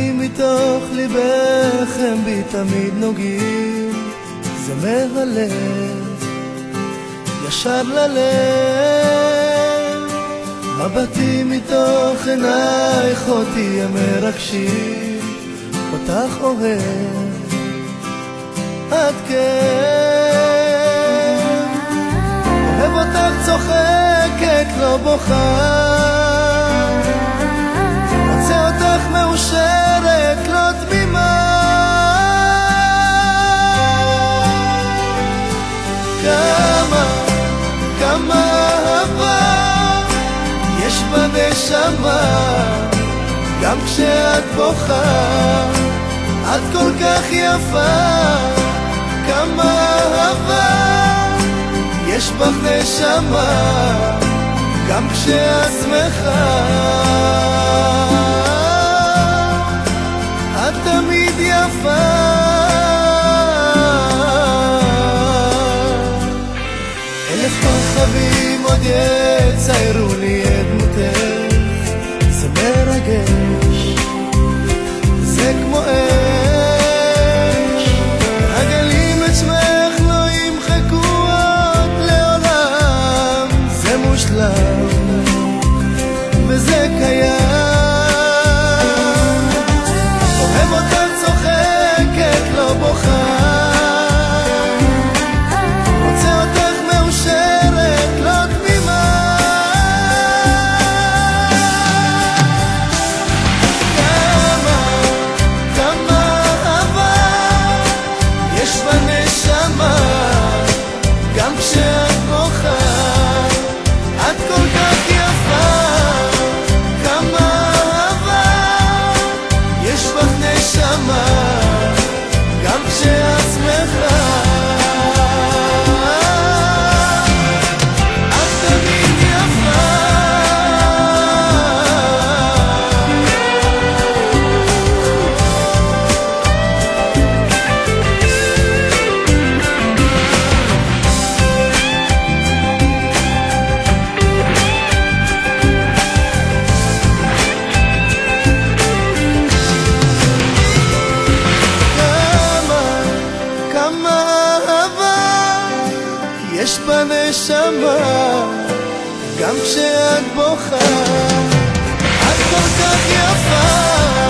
מבטים מתוך ליבך הם בי תמיד נוגעים, זה מהלב ישר ללב. מבטים מתוך עינייך אותי הם מרגשים, אותך אוהב עד כן. אוהב אותך צוחקת לא בוכה, רוצה אותך מאושרת לא תמימה. כמה אהבה יש בנשמה, גם כשאת בוכה את כל כך יפה. כמה אהבה יש בך נשמה, גם כשאת שמחה את תמיד יפה. אלף כוכבים עוד יציירו לי את דמותך, זה מרגש, זה כמו אש. הגלים את שמך לא ימחקו עוד לעולם, זה מושלם וזה קיים. אוהב אותך צוחקת לא בוכה, רוצה אותך מאושרת לא תמימה. כמה אהבה יש בנשמה, גם כשאת בוכה את כל כך יפה. כמה אהבה יש בך נשמה, גם כשאת שמחה את תמיד יפה. כמה אהבה יש בנשמה, גם כשאת בוכה את כל כך יפה.